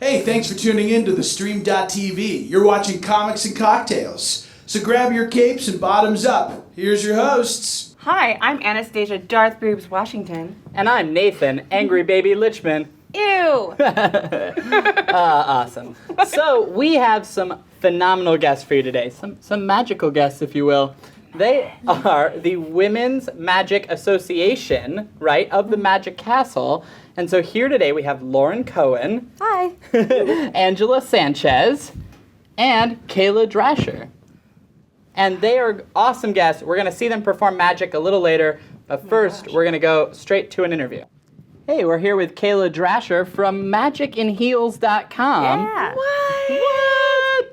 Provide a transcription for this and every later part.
Hey, thanks for tuning in to the Stream.tv. You're watching Comics and Cocktails. So grab your capes and bottoms up. Here's your hosts. Hi, I'm Anastasia Darth Boobs Washington. And I'm Nathan, Angry Baby Lichman. Ew! Awesome. So we have some phenomenal guests for you today. Some magical guests, if you will. They are the Women's Magic Association, right, of the Magic Castle. And so here today we have Lauren Cohen. Hi. Angela Sanchez. And Kayla Drescher. And they are awesome guests. We're going to see them perform magic a little later. But first, we're going to go straight to an interview. Hey, we're here with Kayla Drescher from magicinheels.com. Yeah. What?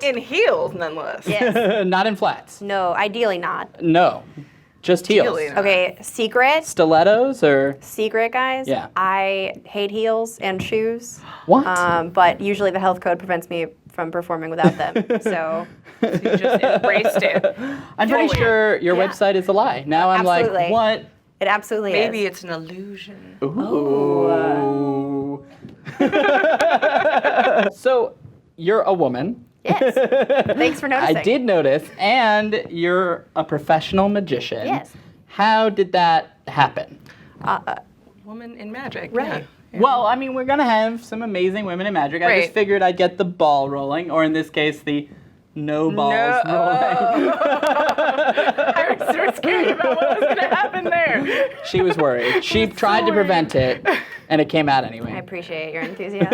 In heels, nonetheless. Yes. Not in flats. No, ideally not. No. Just heels. Ideally not. Okay, secret, Stilettos or guys. Yeah. I hate heels and shoes. what? But usually the health code prevents me from performing without them. So You just embraced it. I'm pretty sure your Yeah. website is a lie. Now I'm Absolutely. like, what? it absolutely Maybe is. it's an illusion. Ooh. So you're a woman. Yes. Thanks for noticing. I did notice, and you're a professional magician. Yes. How did that happen? Woman in magic. Right. Yeah. Well, I mean, we're going to have some amazing women in magic. I just Right. figured I'd get the ball rolling, or in this case, the no balls rolling. I was so scared about what was going to happen there. She was worried. She tried to prevent it, and it came out anyway. I appreciate your enthusiasm.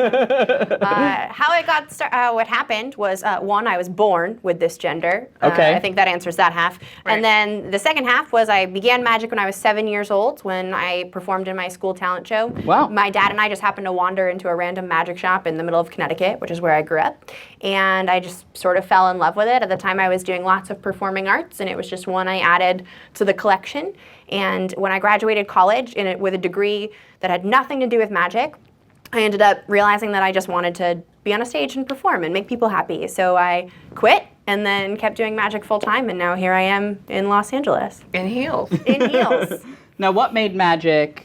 How it got started, what happened was, one, I was born with this gender. Okay. I think that answers that half. Right. And then the second half was I began magic when I was 7 years old when I performed in my school talent show. Wow. My dad and I just happened to wander into a random magic shop in the middle of Connecticut, which is where I grew up. And I just sort of fell in love with it. At the time I was doing lots of performing arts, and it was just one I added to the collection. And when I graduated college with a degree that had nothing to do with magic, I ended up realizing that I just wanted to be on a stage and perform and make people happy. So I quit and then kept doing magic full time, and now here I am in Los Angeles. In heels. In heels. Now, what made magic,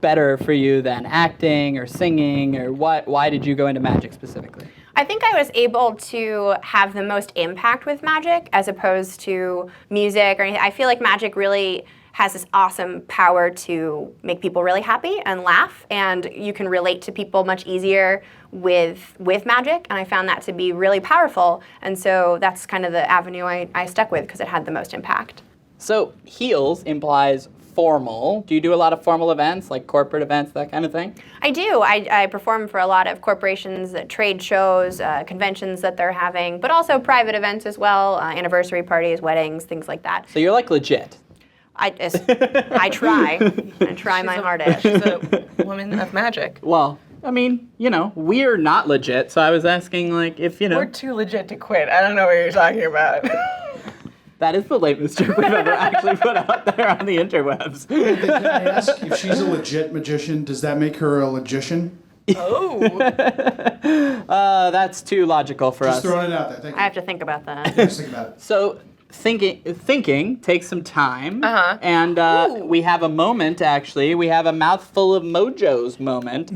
better for you than acting or singing, or what? Why did you go into magic specifically? I think I was able to have the most impact with magic as opposed to music or anything. I feel like magic really has this awesome power to make people really happy and laugh, and you can relate to people much easier with magic, and I found that to be really powerful, and so that's kind of the avenue I stuck with because it had the most impact. So, heels implies formal. Do you do a lot of formal events, like corporate events, that kind of thing? I do. I perform for a lot of corporations, trade shows, conventions that they're having, but also private events as well, anniversary parties, weddings, things like that. So you're like legit. I try. I try my hardest. She's a woman of magic. Well, I mean, we're not legit, so I was asking, if, We're too legit to quit. I don't know what you're talking about. That is the lamest joke we've ever actually put out there on the interwebs. Can I ask, if she's a legit magician, does that make her a logician? Oh. That's too logical for Just us. throwing it out there. Thank you. I have to think about that. Just think about it. So thinking takes some time. Uh-huh. And we have a moment, actually. We have a mouthful of mojos moment.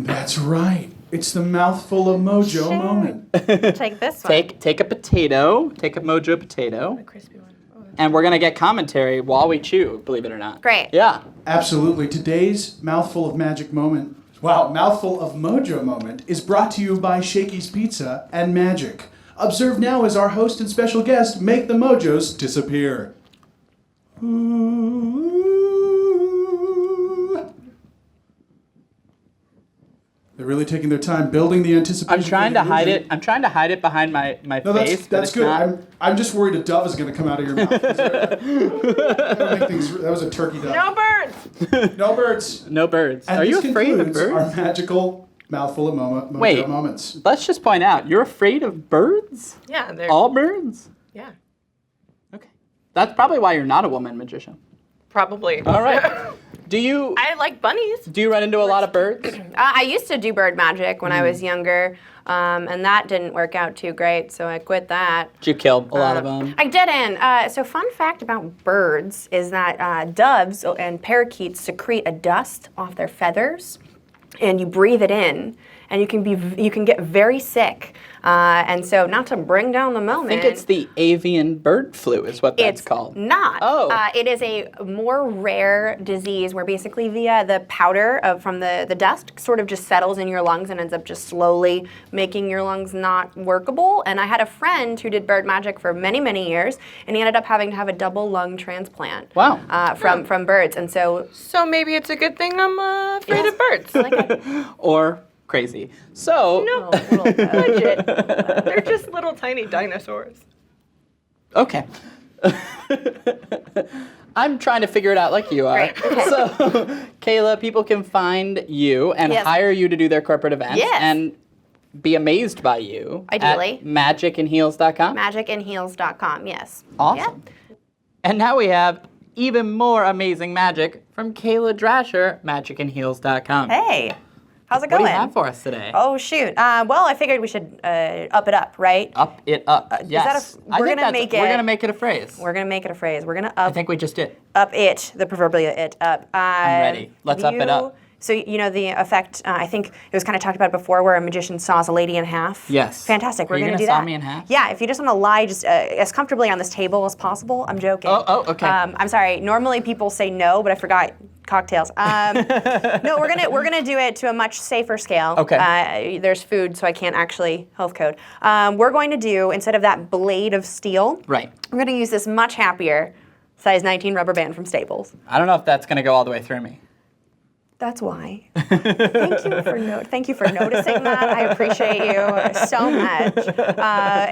That's right. It's the mouthful of mojo moment. Take this one. Take a potato. Take a mojo potato. A crispy one. Oh, And we're going to get commentary while we chew, believe it or not. Great. Yeah. Absolutely. Today's mouthful of magic moment, mouthful of mojo moment, is brought to you by Shakey's Pizza and Magic. Observe now as our host and special guest make the mojos disappear. They're really taking their time building the anticipation. I'm trying to for the hide illusion. it. I'm trying to hide it behind my No, face. but that's it's good. not. I'm just worried a dove is going to come out of your mouth. That was a turkey dove. no birds! No birds. No birds. And Are you this afraid of concludes birds? Our magical mouthful of mojo Wait. moments. Let's just point out, you're afraid of birds? Yeah, they're... All birds? Yeah, Okay. That's probably why you're not a woman magician. probably. All right. Do you I like bunnies. run into a lot of birds? I used to do bird magic when I was younger, and that didn't work out too great, so I quit that. Did you kill a lot of them? I didn't. So fun fact about birds is that doves and parakeets secrete a dust off their feathers, and you breathe it in, and you can get very sick. And so, not to bring down the moment. I think it's the avian bird flu is what that's called. Not. Oh. It is a more rare disease where basically the powder from the dust sort of just settles in your lungs and ends up just slowly making your lungs not workable. And I had a friend who did bird magic for many, many years, and he ended up having to have a double lung transplant. Wow. From birds. And so maybe it's a good thing I'm afraid of birds. Or crazy. So No, legit. They're just little tiny dinosaurs. okay. I'm trying to figure it out like you are. Great. Okay. So, Kayla, people can find you and Yes. hire you to do their corporate events Yes. and be amazed by you. Ideally. At magicandheels.com. magicandheels.com, yes. Awesome. And now we have even more amazing magic from Kayla Drescher, magicandheels.com. Hey, how's it What going? do you have for us today? Oh, shoot. Well, I figured we should up it up, right? Up it up. Yes. that we're gonna make it- We're gonna make it a phrase. We're going to make it a phrase. We're going to I up think we just did. the proverbial it up. I'm ready. Let's up it up. So, you know, the effect, I think it was kind of talked about before, where a magician saws a lady in half. Yes. Fantastic. We're Are you going to gonna do saw that. me in half? Yeah, if you just want to lie just as comfortably on this table as possible, I'm joking. Oh, okay. I'm sorry. Normally people say no, but I forgot cocktails. No, we're gonna do it to a much safer scale. Okay. There's food, so I can't actually health code. We're going to do, instead of that blade of steel, Right. we're going to use this much happier size 19 rubber band from Staples. I don't know if that's gonna go all the way through me. That's why. Thank you for noticing that. I appreciate you so much.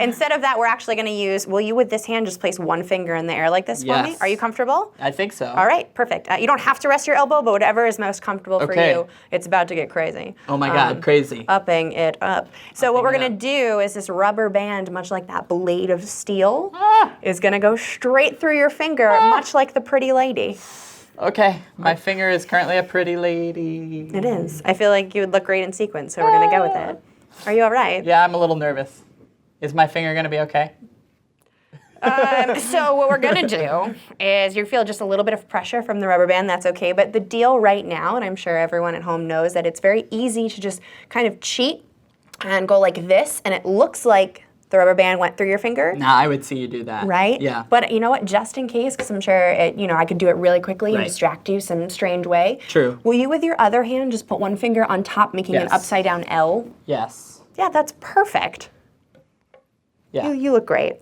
Instead of that, we're actually going to use, will you with this hand just place one finger in the air like this for me? Yes. Are you comfortable? I think so. All right, perfect. You don't have to rest your elbow, but whatever is most comfortable for Okay. you. It's about to get crazy. Oh my God, crazy. Upping it up. So what we're Upping it going to do is this rubber band, much like that blade of steel, Ah. is going to go straight through your finger, much like the pretty lady. Okay, my finger is currently a pretty lady. It is. I feel like you would look great in sequins, so we're going to go with it. Are you all right? Yeah, I'm a little nervous. Is my finger gonna be okay? So what we're going to do is you feel just a little bit of pressure from the rubber band. That's okay. But the deal right now, and I'm sure everyone at home knows that it's very easy to just kind of cheat and go like this, and it looks like the rubber band went through your finger. Nah, I would see you do that. Right? Yeah. But you know what? Just in case, because I'm sure I could do it really quickly and Right. distract you some strange way. True. Will you, with your other hand, just put one finger on top, making an Yes. upside down L? Yes. Yeah, that's perfect. Yeah. You look great.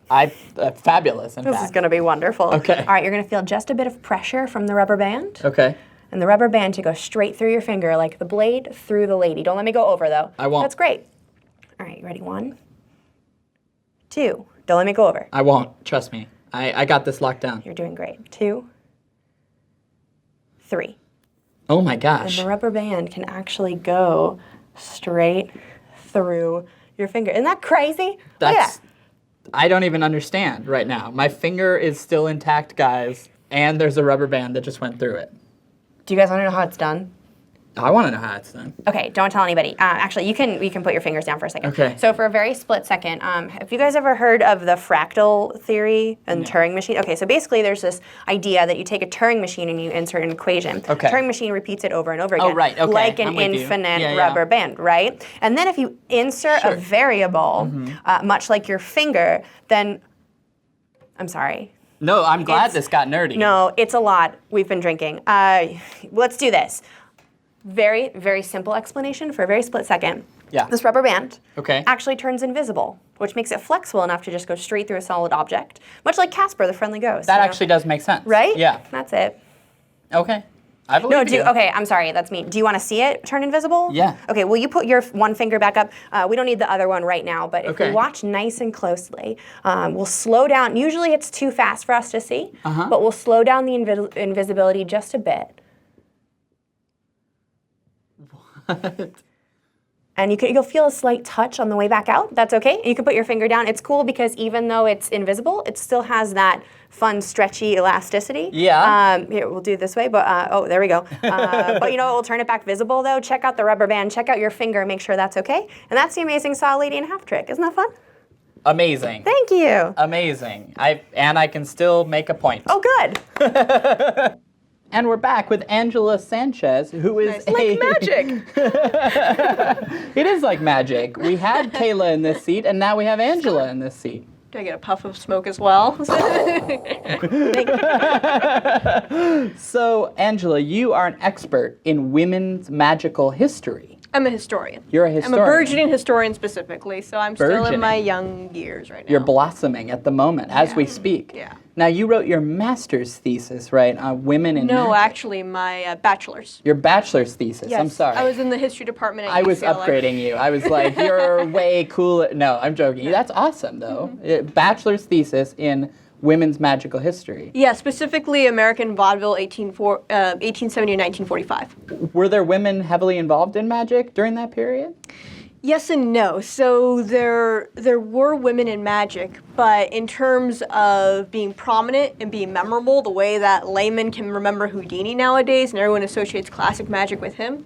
Fabulous, in This fact. is going to be wonderful. Okay. All right, you're going to feel just a bit of pressure from the rubber band. Okay. And the rubber band to go straight through your finger, like the blade through the lady. Don't let me go over, though. I won't. That's great. All right, you ready? 1, 2. Don't let me go over. I won't. Trust me. I got this locked down. You're doing great. 2, 3. Oh my And gosh. the rubber band can actually go straight through your finger. Isn't that crazy? Look at That's. that. I don't even understand right now. My finger is still intact, guys, and there's a rubber band that just went through it. Do you guys want to know how it's done? I want to know how it's done. Okay, don't tell anybody. Actually, you can put your fingers down for a second. Okay. So for a very split second, have you guys ever heard of the fractal theory and Turing machine? Okay, so basically there's this idea that you take a Turing machine and you insert an equation. Okay. Turing machine repeats it over and over again. Oh, right, okay, Like an I'm with you. infinite Yeah, yeah. rubber band, right? And then if you insert Sure. a variable, much like your finger, then, I'm sorry. No, I'm glad It's- this got nerdy. No, it's a lot. We've been drinking. Let's do this. Very, very simple explanation for a very split second. Yeah. This rubber band Okay. actually turns invisible, which makes it flexible enough to just go straight through a solid object, much like Casper, the friendly ghost. That you know? actually does make sense. Right? Yeah. That's it. Okay. I believe No, you. okay, I'm sorry, that's me. Do you want to see it turn invisible? Yeah. Okay, will you put your one finger back up? We don't need the other one right now, but if Okay. we watch nice and closely, we'll slow down. Usually it's too fast for us to see, but we'll slow down the invisibility just a bit. What? And you'll feel a slight touch on the way back out. That's okay. You can put your finger down. It's cool because even though it's invisible, it still has that fun, stretchy elasticity. Yeah. Here, we'll do it this way, but oh, there we go. But you know what? We'll turn it back visible though. Check out the rubber band. Check out your finger. Make sure that's okay. And that's the amazing saw lady and a half trick. Isn't that fun? Amazing. Thank you. Amazing. I can still make a point. Oh, good. And we're back with Angela Sanchez, who is Like magic. It is like magic. We had Kayla in this seat, and now we have Angela in this seat. Do I get a puff of smoke as well? So, Angela, you are an expert in women's magical history. I'm a historian. You're a historian. I'm a burgeoning historian specifically, so I'm still in my Burgeoning. young years right now. You're blossoming at the moment as we speak. Yeah. Now, you wrote your master's thesis, right, on women in No, magic. actually, my bachelor's. Your bachelor's thesis. Yes. I'm sorry. I was in the history department at I was UCLA. upgrading you. I was like, you're way cooler. No, I'm joking. That's awesome, though. Bachelor's thesis in women's magical history. Yeah, specifically American vaudeville 1870 to 1945. Were there women heavily involved in magic during that period? Yes and no. So there were women in magic, but in terms of being prominent and being memorable, the way that laymen can remember Houdini nowadays, and everyone associates classic magic with him,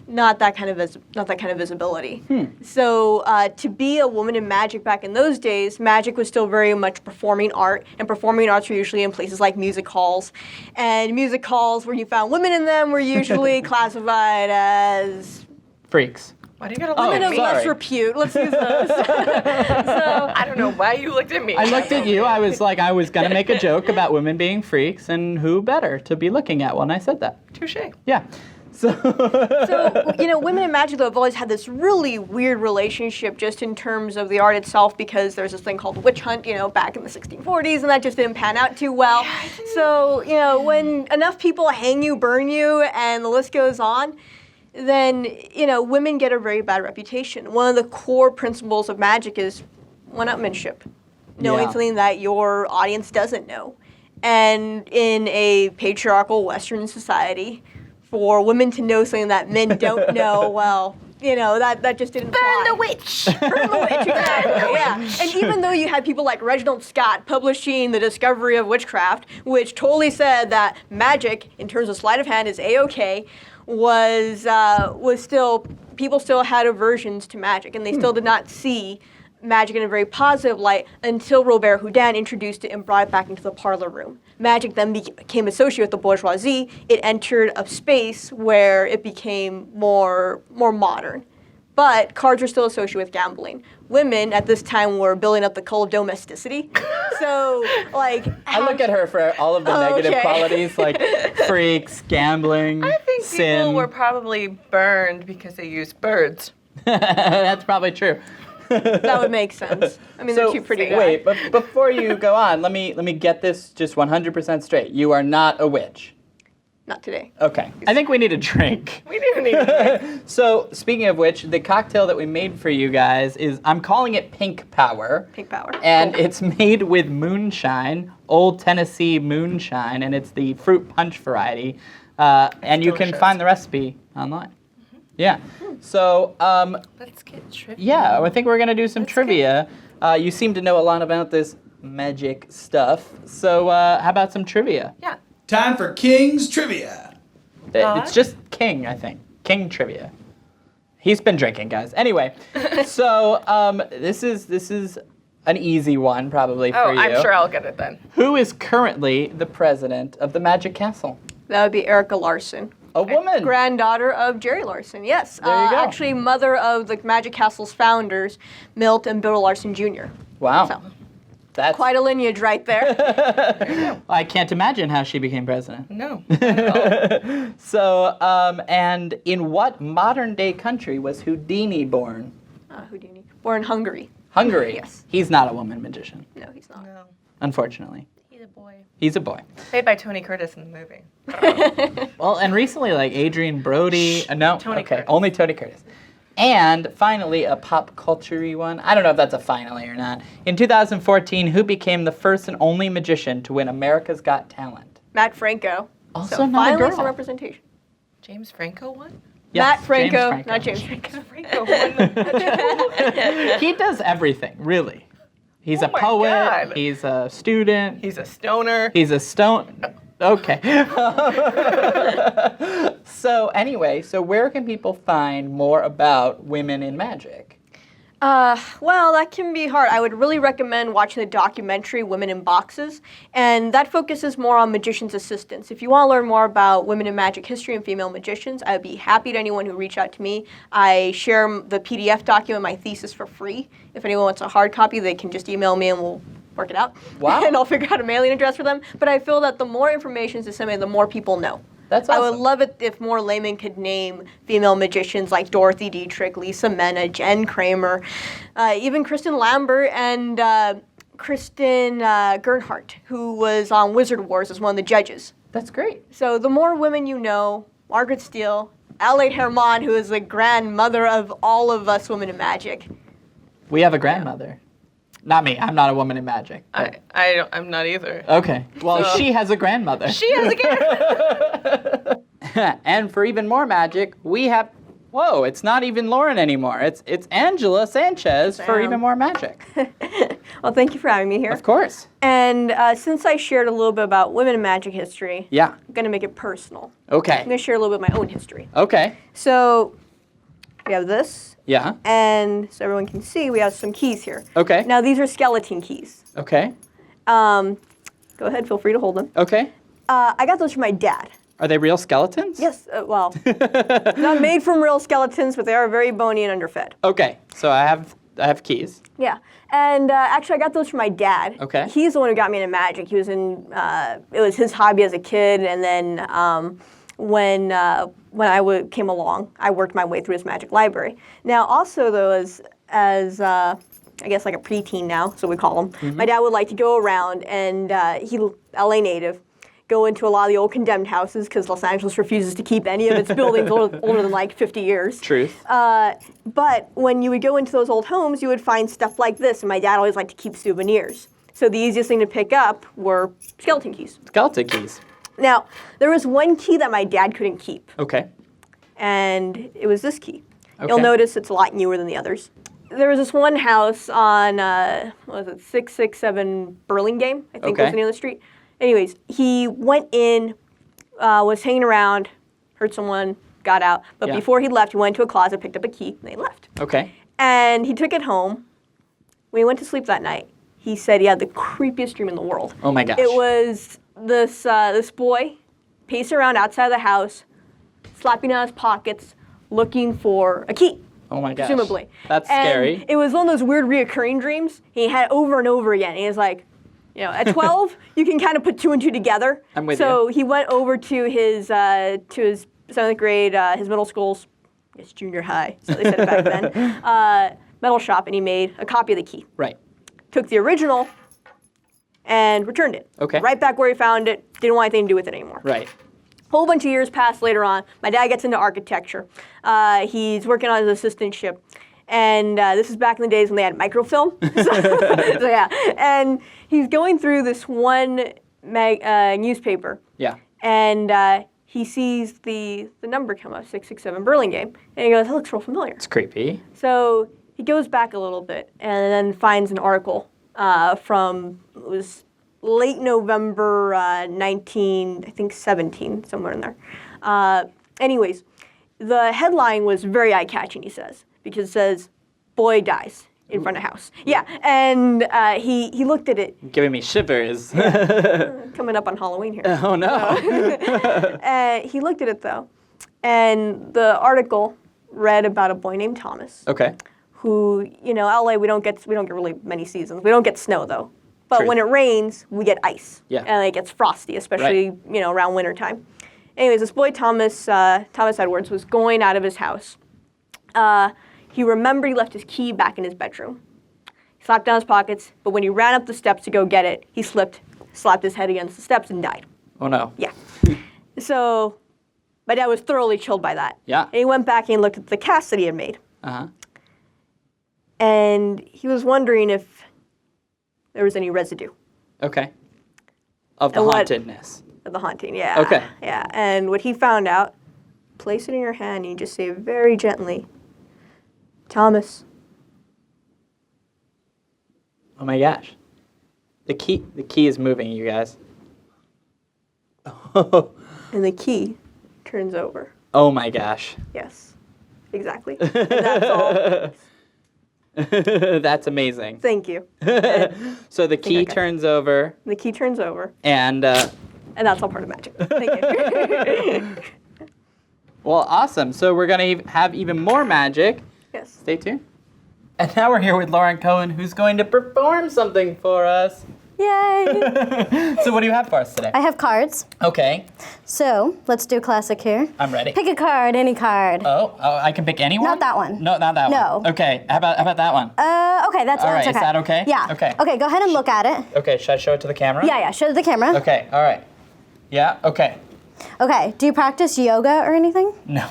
not that kind of visibility. So to be a woman in magic back in those days, magic was still very much performing art, and performing arts were usually in places like music halls, and music halls where you found women in them were usually classified as Freaks. Why do you gotta Oh, look women at of me? less sorry. repute. Let's use those. So I don't know why you looked at me. I looked at you. I was like, I was going to make a joke about women being freaks, and who better to be looking at when I said that? Touche. Yeah. So, women in magic though have always had this really weird relationship just in terms of the art itself, because there's this thing called the witch hunt, back in the 1640s, and that just didn't pan out too well. So, when enough people hang you, burn you, and the list goes on, then, women get a very bad reputation. One of the core principles of magic is one-upmanship, knowing Yeah. something that your audience doesn't know. And in a patriarchal Western society, for women to know something that men don't know, well, that just didn't fly. Burn the witch. Burn the witch, exactly. Yeah. And even though you had people like Reginald Scott publishing The Discovery of Witchcraft, which totally said that magic, in terms of sleight of hand, is A-OK, was still, people still had aversions to magic, and they still did not see magic in a very positive light until Robert Houdin introduced it and brought it back into the parlor room. Magic then became associated with the bourgeoisie. It entered a space where it became more modern. But cards were still associated with gambling. Women at this time were building up the cult of domesticity. So, I look at her for all of the negative okay. qualities, like freaks, gambling, I think sin. people were probably burned because they used birds. That's probably true. that would make sense. I mean, they're two pretty guys. Wait, but before you go on, let me get this just 100% straight. You are not a witch. Not today. Okay. I think we need a drink. We do need to. So, speaking of which, the cocktail that we made for you guys is, I'm calling it Pink Power. Pink Power. And it's made with moonshine, Old Tennessee moonshine, and it's the fruit punch variety. And you can delicious. find the recipe online. Yeah. So, Let's get trivia. yeah, I think we're going to do some trivia. You seem to know a lot about this magic stuff. So, how about some trivia? Yeah. Time for King's Trivia. It's just King, I think. King trivia. He's been drinking, guys. Anyway, so this is an easy one probably for Oh, you. I'm sure I'll get it then. Who is currently the president of the Magic Castle? That would be Erica Larson. A woman. Granddaughter of Jerry Larson, yes. There you go. Actually, mother of the Magic Castle's founders, Milt and Bill Larson Jr. Wow. So, That's quite a lineage right there. I can't imagine how she became president. No. Not at all. So, and in what modern day country was Houdini born? Houdini. Born in Hungary. Hungary. Yes. He's not a woman magician, No, he's not. No. unfortunately. He's a boy. He's a boy. Played by Tony Curtis in the movie. Well, and recently, like Adrian Brody. No, Tony okay, Curtis. only Tony Curtis. And finally, a pop culture-y one. I don't know if that's a finally or not. In 2014, who became the first and only magician to win America's Got Talent? Matt Franco. Also so not a finally girl. some representation. James Franco won? Yes, Matt Franco, James Franco. not James Franco. Franco won. He does everything, really. He's Oh a my poet. God. He's a student. He's a stoner. He's a stone. Okay. So anyway, so where can people find more about women in magic? Well, that can be hard. I would really recommend watching the documentary Women in Boxes, and that focuses more on magicians' assistants. If you want to learn more about women in magic history and female magicians, I would be happy to anyone who reach out to me. I share the PDF document, my thesis, for free. If anyone wants a hard copy, they can just email me and we'll work it out. Wow. And I'll figure out a mailing address for them. But I feel that the more information is disseminated, the more people know. That's I awesome. would love it if more laymen could name female magicians like Dorothy Dietrich, Lisa Mena, Jen Kramer, even Kristen Lambert and Kristen Gernhardt, who was on Wizard Wars as one of the judges. That's great. So the more women you know, Margaret Steele, Adelaide Herman, who is the grandmother of all of us women in magic. We have a grandmother. Not me. I'm not a woman in magic. I'm not either. Okay. Well, So- she has a grandmother. She has a grandmother. And for even more magic, we have. Whoa! It's not even Lauren anymore. It's Angela Sanchez for Sam. even more magic. Well, thank you for having me here. Of course. And since I shared a little bit about women in magic history, Yeah. I'm going to make it personal. Okay. I'm going to share a little bit of my own history. Okay. So we have this. Yeah. And so everyone can see, we have some keys here. Okay. Now, these are skeleton keys. Okay. Go ahead, feel free to hold them. Okay. I got those from my dad. Are they real skeletons? Yes, well, not made from real skeletons, but they are very bony and underfed. Okay. So I have keys. Yeah, and actually, I got those from my dad. Okay. He's the one who got me into magic. He was in, it was his hobby as a kid, and then when I came along, I worked my way through his magic library. Now, also though, as I guess like a preteen now, so we call him. My dad would like to go around, and he, LA native, go into a lot of the old condemned houses because Los Angeles refuses to keep any of its buildings older than like 50 years. Truth. But when you would go into those old homes, you would find stuff like this, and my dad always liked to keep souvenirs. So the easiest thing to pick up were skeleton keys. Skeleton keys. Now, there was one key that my dad couldn't keep, Okay. and it was this key. Okay. You'll notice it's a lot newer than the others. There was this one house on, what was it, 667 Burlingame, I think was Okay. the name of the street. Anyways, he went in, was hanging around, heard someone, got out. But Yeah. before he left, he went into a closet, picked up a key, and they left. Okay. And he took it home. When he went to sleep that night, he said he had the creepiest dream in the world. Oh my gosh. It was this boy pacing around outside of the house, slapping out his pockets, looking for a key. Oh my gosh. Presumably. That's And scary. it was one of those weird reoccurring dreams he had over and over again. He was like, you know, at 12, you can kind of put two and two together. I'm with so he went over to his 7th grade, his middle school's, I guess junior high, so they said it back then, metal shop, and he made a copy of the key. Right. Took the original and returned it. Okay. Right back where he found it. Didn't want anything to do with it anymore. Right. Whole bunch of years passed later on. My dad gets into architecture. He's working on his assistantship. And this is back in the days when they had microfilm. so yeah. And he's going through this one newspaper. Yeah. And he sees the number come up, 667 Burlingame. And he goes, that looks real familiar. It's creepy. So he goes back a little bit and then finds an article from, it was late November 17, somewhere in there. Anyways, the headline was very eye-catching, he says, because it says, boy dies in front of house. Yeah, and he looked at it. Giving me shivers. Coming up on Halloween here. Oh no. He looked at it, though, and the article read about a boy named Thomas. Okay. Who, you know, LA, we don't get really many seasons. We don't get snow, though. But True. when it rains, we get ice. Yeah. And it gets frosty, especially, you know, around winter time. Anyways, this boy, Thomas Edwards, was going out of his house. He remembered he left his key back in his bedroom. He slapped down his pockets, but when he ran up the steps to go get it, he slipped, slapped his head against the steps, and died. Oh no. Yeah. So my dad was thoroughly chilled by that. Yeah. And he went back and looked at the cast that he had made. Uh-huh. And he was wondering if there was any residue Okay. Of the And what- hauntedness. of the haunting. Yeah. Okay. Yeah. And what he found out, place it in your hand and you just say very gently, Thomas. Oh my gosh. The key is moving, you guys. And the key turns over. Oh my gosh. Yes. Exactly. And that's all. That's amazing. Thank you. So the key okay. turns over, The key turns over, and and that's all part of magic. Thank you. well, awesome. So we're gonna have even more magic. Yes. Stay tuned. And now we're here with Lauren Cohen, who's going to perform something for us. Yay! So what do you have for us today? I have cards. Okay, So let's do classic here. I'm ready. Pick a card, any card. Oh, I can pick any one? Not that one. No, not that No. one. Okay, how about that one? Okay, that's All right, okay. is that okay? Yeah. Okay. Okay, go ahead and look at it. Okay, should I show it to the camera? Yeah, show the camera. Okay, all right. Yeah, okay. Okay, do you practice yoga or anything? No.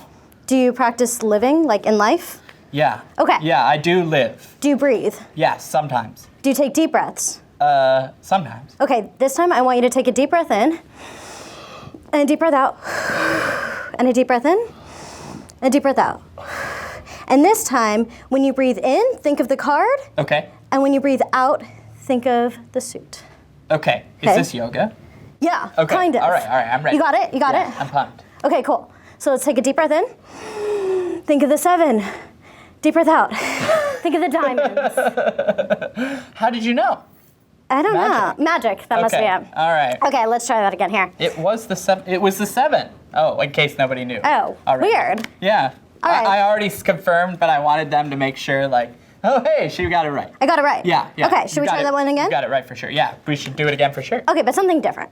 Do you practice living, like in life? Yeah. Okay. Yeah, I do live. Do you breathe? Yes, sometimes. Do you take deep breaths? Sometimes. Okay, this time I want you to take a deep breath in, and a deep breath out, and a deep breath in, and a deep breath out. And this time, when you breathe in, think of the card, Okay. and when you breathe out, think of the suit. Okay. Is Okay. this yoga? Yeah, Okay. kind of. All right, I'm ready. You got it? You got Yeah, it? I'm pumped. Okay, cool. So let's take a deep breath in. Think of the 7. Deep breath out. Think of the diamonds. How did you know? I don't Magic. know. Magic. That must be Okay. it. All right. Okay, let's try that again here. It was the 7. It was the 7. Oh, in case nobody knew. Oh, All right. weird. Yeah. All right. I already confirmed, but I wanted them to make sure, like, oh, hey, she got it right. I got it right. Yeah. Okay, should You we got try it. that one again? You got it right for sure. Yeah, we should do it again for sure. Okay, but something different.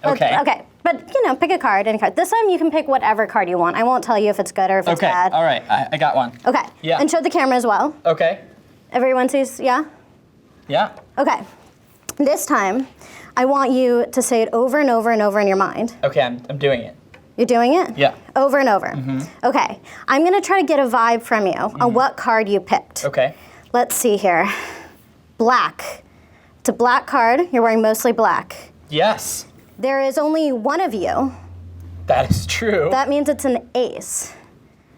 Okay. Okay, but pick a card, any card. This time you can pick whatever card you want. I won't tell you if it's good or if it's Okay. bad. All right. I got one. Okay. Yeah. And show the camera as well. Okay. Everyone sees, yeah? Yeah. Okay. This time, I want you to say it over and over and over in your mind. Okay, I'm doing it. You're doing it? Yeah. Over and over. Okay. I'm going to try to get a vibe from you on what card you picked. Okay. Let's see here. Black. It's a black card. You're wearing mostly black. Yes. There is only one of you. That is true. That means it's an ace.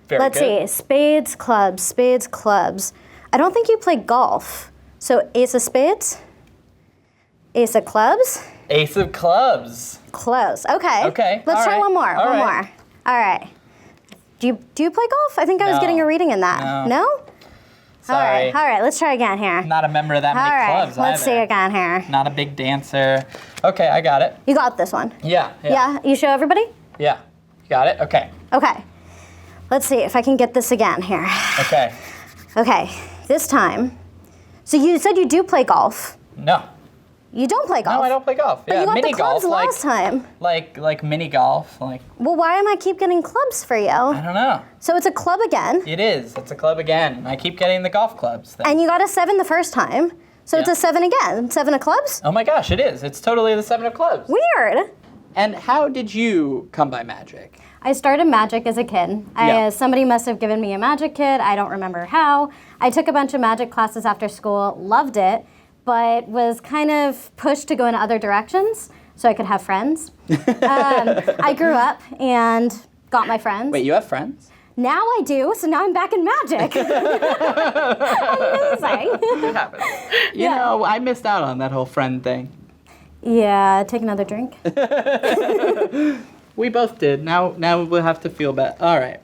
Very Let's good. see. Spades, clubs, spades, clubs. I don't think you play golf. So ace of spades? Ace of clubs? Ace of clubs. Close. Okay. Okay, Let's all try right, one more. all One right. more. All right. Do you play golf? I think I was No. getting a reading in that. No. Sorry. All right. Let's try again here. Not a member of that many All right. clubs Let's see either. again here. Not a big dancer. Okay, I got it. You got this one. Yeah. Yeah. You show everybody? Yeah. You got it? Okay. Okay. Let's see if I can get this again here. Okay. Okay. This time. So you said you do play golf. No. You don't play golf. No, I don't play golf. But yeah, you got mini the clubs golf, last time. like mini golf, like Well, why am I keep getting clubs for you? I don't know. So it's a club again, It is. It's a club again. I keep getting the golf clubs thing. and you got a 7 the first time. So it's Yeah. a 7 again. 7 of clubs? Oh my gosh, it is. It's totally the 7 of clubs. Weird. And how did you come by magic? I started magic as a kid. Yeah. Somebody must have given me a magic kit. I don't remember how. I took a bunch of magic classes after school, loved it, but was kind of pushed to go in other directions so I could have friends. I grew up and got my friends. Wait, you have friends? Now I do, so now I'm back in magic. Amazing. It happens. You know, I missed out on that whole friend thing. Yeah, take another drink. We both did. Now we'll have to feel better. All right.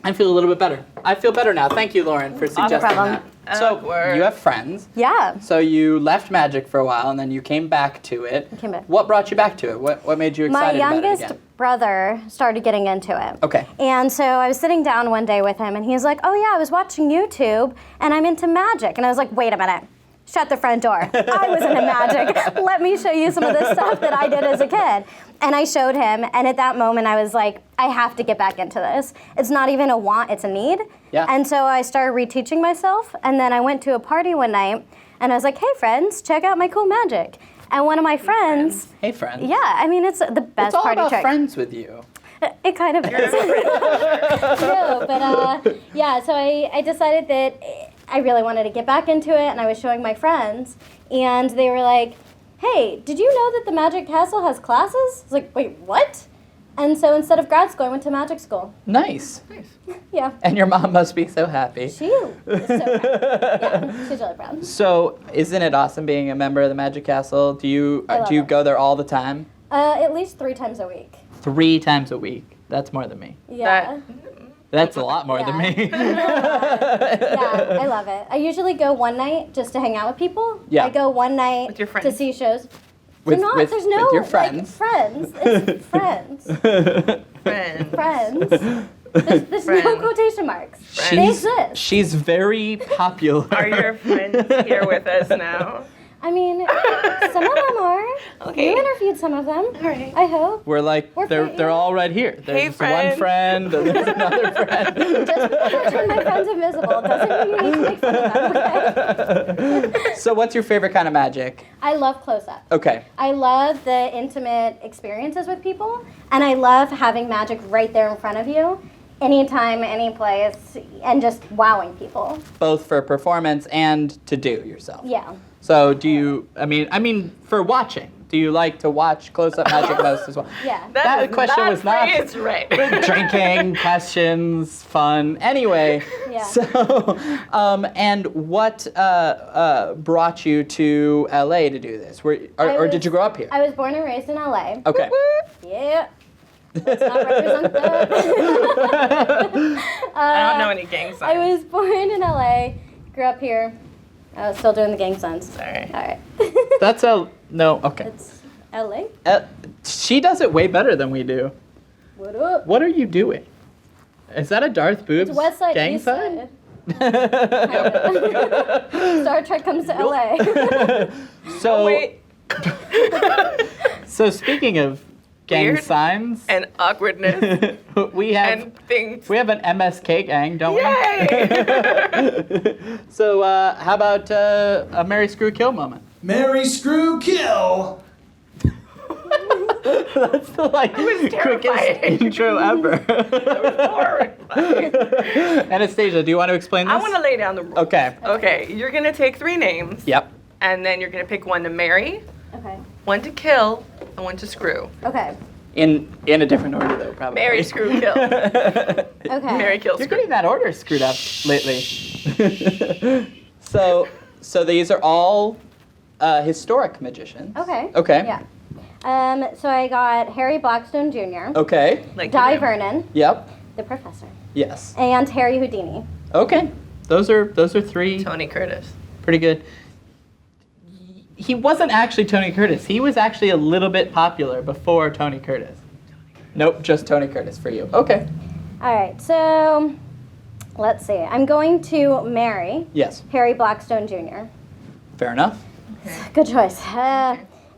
I feel a little bit better. I feel better now. Thank you, Lauren, for suggesting problem. that. So Awkward. you have friends. Yeah. So you left magic for a while, and then you came back to it. Came back. What brought you back to it? What made you My excited about it youngest again? brother started getting into it. Okay. And so I was sitting down one day with him, and he was like, oh yeah, I was watching YouTube, and I'm into magic. And I was like, wait a minute. Shut the front door. I was into magic. Let me show you some of the stuff that I did as a kid. And I showed him, and at that moment I was like, I have to get back into this. It's not even a want, it's a need. Yeah. And so I started reteaching myself, and then I went to a party one night, and I was like, hey friends, check out my cool magic. And one of my friends, Hey, friends. yeah, I mean, it's the best It's all party about trick. friends with you. It kind of is. No, but yeah, so I decided that I really wanted to get back into it, and I was showing my friends, and they were like, hey, did you know that the Magic Castle has classes? I was like, wait, what? And so instead of grad school, I went to magic school. Nice. Yeah. And your mom must be so happy. She is so proud. Yeah, she's really proud. So, isn't it awesome being a member of the Magic Castle? Do you I love do you it. go there all the time? At least 3 times a week. 3 times a week. That's more than me. Yeah. That's a lot more than me. Yeah, I love it. I usually go one night just to hang out with people. Yeah. I go one night With your to friends. see shows. With- There's with- there's no with your like, friends. friends. It's friends. Friends. Friends. There's no Friends. quotation marks. They She's, exist. she's very popular. Are your friends here with us now? I mean, some of them are. Okay. You interviewed some of them. All right. I hope. We're like, We're they're friends. they're all right here. There's Hey, one friend. friend, and there's another friend. Just because I turn my friends invisible doesn't mean you need to make fun of them, okay? So what's your favorite kind of magic? I love close-up. Okay. I love the intimate experiences with people, and I love having magic right there in front of you, anytime, any place, and just wowing people. Both for performance and to do yourself. Yeah. So do you, I mean, for watching, do you like to watch close-up magic most as well? Yeah. That question was not phrased right. drinking, questions, fun. Anyway, Yeah. so, and what brought you to LA to do this? Or did you grow up here? I was born and raised in LA. Okay. Yeah. Let's not represent that. I don't know any gang signs. I was born in LA, grew up here. I was still doing the gang signs. Sorry. All right. That's no, okay. It's LA. She does it way better than we do. What up? What are you doing? Is that a Darth Boobs It's West Side, gang East sign? Side. Star Trek comes to LA. So, Wait. so speaking of gang Weird signs, And awkwardness we have and things. we have an MSK gang, don't Yay! we? So how about a Mary Screw Kill moment? Mary Screw Kill! That's the quickest terrifying. intro ever. Horrifying. Anastasia, do you want to explain this? I want to lay down the rules. Okay. Okay, you're gonna take 3 names. Yep. And then you're gonna pick one to marry, Okay. one to kill, and one to screw. Okay. In a different order though, probably. Marry, screw, kill. Okay. Marry, kill, You're screw. getting that order screwed up lately. so these are all historic magicians. Okay. Okay. Yeah. So I got Harry Blackstone Jr., Okay. Like Di you do. Vernon, Yep. the professor, Yes. and Harry Houdini. Okay. Those are 3 Tony Curtis. pretty good. He wasn't actually Tony Curtis. He was actually a little bit popular before Tony Curtis. Nope, just Tony Curtis for you. Okay. All right. So let's see. I'm going to marry Yes. Harry Blackstone Jr. Fair enough. Good choice.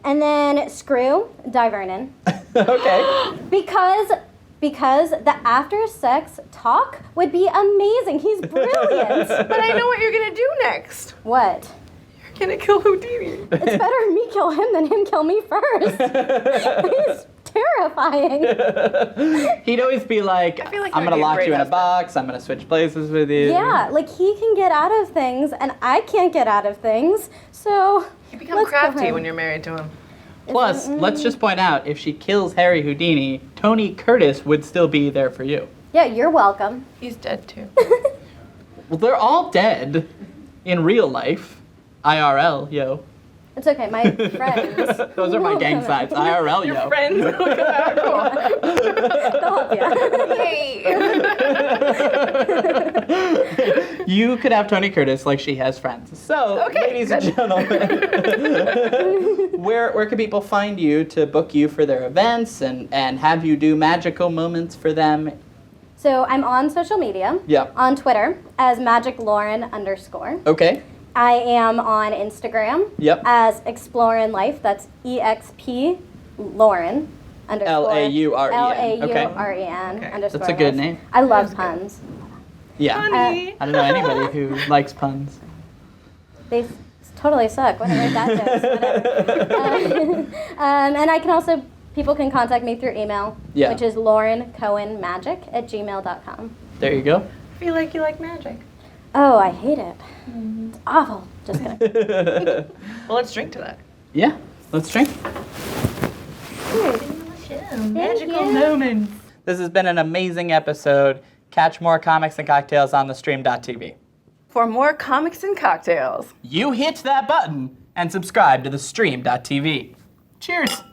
And then screw Di Vernon Okay. because the after sex talk would be amazing. He's brilliant. But I know what you're gonna do next. What? You're gonna kill Houdini. It's better me kill him than him kill me first. He's terrifying. He'd always be like, feel like I'm that going would to be a lock great you in a husband. box. I'm going to switch places with you. Yeah, like he can get out of things and I can't get out of things. So You become let's kill crafty him. when you're married to him. Plus, let's just point out, if she kills Harry Houdini, Tony Curtis would still be there for you. Yeah, you're welcome. He's dead too. Well, they're all dead in real life. IRL, yo. It's okay, my friends. Those are my gang signs. IRL, Your yo. friends will come out. They'll help you. Yay! You could have Tony Curtis like she has friends. So, Okay, ladies and gentlemen, where can people find you to book you for their events and have you do magical moments for them? So I'm on social media. Yep. On Twitter as magiclauren_. Okay. I am on Instagram. Yep. As Explorin Life. That's EXP Lauren _. Lauren. Okay. LAUREN _. That's a good life. name. I love puns. Yeah. Funny. I don't know anybody who likes puns. They totally suck. Whatever that does. Whatever. And I can also, people can contact me through email, Yeah. which is laurencohenmagic@gmail.com. There you go. I feel like you like magic. Oh, I hate it. It's awful. Just kidding. Well, let's drink to that. Yeah. Let's drink. Magical you. moments. This has been an amazing episode. Catch more comics and cocktails on thestream.tv. For more comics and cocktails. You hit that button and subscribe to thestream.tv. Cheers.